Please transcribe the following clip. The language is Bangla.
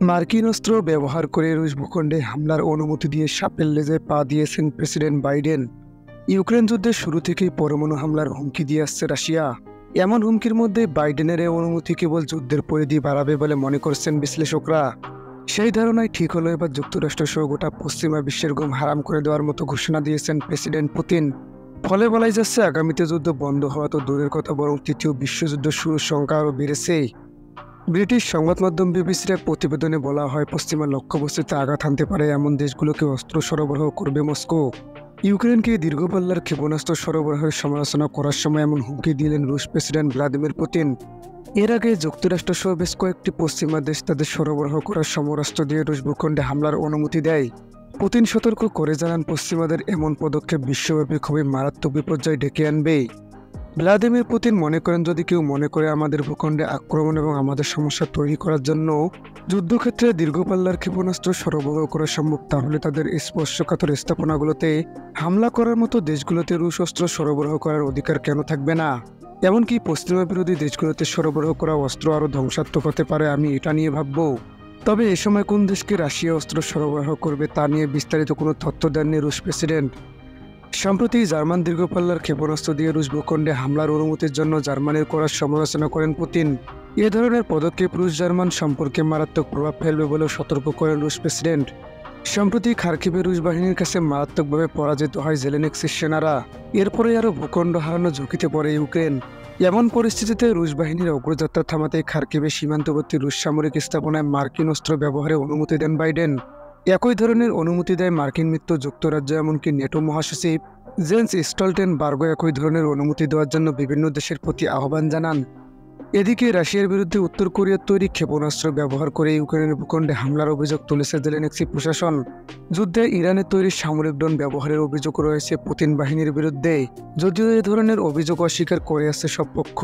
মার্কিন অস্ত্র ব্যবহার করে রুশ ভূখণ্ডে হামলার অনুমতি দিয়ে সাপের লেজে পা দিয়েছেন প্রেসিডেন্ট বাইডেন। ইউক্রেন যুদ্ধের শুরু থেকেই পরমাণু হামলার হুমকি দিয়ে আসছে রাশিয়া। এমন হুমকির মধ্যে বাইডেনের এই অনুমতি কেবল যুদ্ধের পরিধি বাড়াবে বলে মনে করছেন বিশ্লেষকরা। সেই ধারণাই ঠিক হলো এবার যুক্তরাষ্ট্র সহ গোটা পশ্চিমা বিশ্বের ঘুম হারাম করে দেওয়ার মতো ঘোষণা দিয়েছেন প্রেসিডেন্ট পুতিন। ফলে বলাই যাচ্ছে আগামীতে যুদ্ধ বন্ধ হওয়া তো দূরের কথা, বরং তৃতীয় বিশ্বযুদ্ধ শুরুর সংখ্যা আরও বেড়েছে। ব্রিটিশ সংবাদ মাধ্যম বিবিসির এক প্রতিবেদনে বলা হয়, পশ্চিমা লক্ষ্যবস্তুতে আঘাত হানতে পারে এমন দেশগুলোকে অস্ত্র সরবরাহ করবে মস্কো। ইউক্রেনকে দীর্ঘপাল্লার ক্ষেপণাস্ত্র সরবরাহের সমালোচনা করার সময় এমন হুমকি দিলেন রুশ প্রেসিডেন্ট ভ্লাদিমির পুতিন। এর আগে যুক্তরাষ্ট্র সহ বেশ কয়েকটি পশ্চিমা দেশ তাদের সরবরাহ করার সমরাস্ত্র দিয়ে রুশ ভূখণ্ডে হামলার অনুমতি দেয়। পুতিন সতর্ক করে জানান, পশ্চিমাদের এমন পদক্ষেপ বিশ্বব্যাপী খুবই মারাত্মক বিপর্যয় ডেকে আনবে। ভ্লাদিমির পুতিন মনে করেন, যদি কেউ মনে করে আমাদের ভূখণ্ডে আক্রমণ এবং আমাদের সমস্যা তৈরি করার জন্য যুদ্ধক্ষেত্রে দীর্ঘপাল্লার ক্ষেপণাস্ত্র সরবরাহ করা সম্ভব, তাহলে তাদের স্পর্শকাতর স্থাপনাগুলোতে হামলা করার মতো দেশগুলোতে রুশ অস্ত্র সরবরাহ করার অধিকার কেন থাকবে না? এমনকি পশ্চিমা বিরোধী দেশগুলোতে সরবরাহ করা অস্ত্র আরও ধ্বংসাত্মক হতে পারে, আমি এটা নিয়ে ভাবব। তবে এ সময় কোন দেশকে রাশিয়া অস্ত্র সরবরাহ করবে তা নিয়ে বিস্তারিত কোনো তথ্য দেননি রুশ প্রেসিডেন্ট। সম্প্রতি জার্মান দীর্ঘপাল্লার ক্ষেপণাস্ত্র দিয়ে রুশ ভূখণ্ডে হামলার অনুমতির জন্য জার্মানির করার সমালোচনা করেন পুতিন। এ ধরনের পদক্ষেপ রুশ জার্মান সম্পর্কে মারাত্মক প্রভাব ফেলবে বলেও সতর্ক করেন রুশ প্রেসিডেন্ট। সম্প্রতি খার্কিভে রুশ বাহিনীর কাছে মারাত্মকভাবে পরাজিত হয় জেলেনস্কির সেনারা। এরপরে আরও ভূখণ্ড হারানোর ঝুঁকিতে পড়ে ইউক্রেন। এমন পরিস্থিতিতে রুশ বাহিনীর অগ্রযাত্রা থামাতে খার্কিভে সীমান্তবর্তী রুশ সামরিক স্থাপনায় মার্কিন অস্ত্র ব্যবহারের অনুমতি দেন বাইডেন। একই ধরনের অনুমতি দেয় মার্কিন মিত্র যুক্তরাজ্য, এমনকি নেটো মহাসচিব জেন্স স্টলটেনবার্গও একই ধরনের অনুমতি দেওয়ার জন্য বিভিন্ন দেশের প্রতি আহ্বান জানান। এদিকে রাশিয়ার বিরুদ্ধে উত্তর কোরিয়ার তৈরি ক্ষেপণাস্ত্র ব্যবহার করে ইউক্রেনের ভূখণ্ডে হামলার অভিযোগ তুলেছে জেলেনস্কি প্রশাসন। যুদ্ধে ইরানের তৈরি সামরিক ড্রোন ব্যবহারের অভিযোগ রয়েছে পুতিন বাহিনীর বিরুদ্ধে, যদিও এ ধরনের অভিযোগ অস্বীকার করে আসছে সব পক্ষ।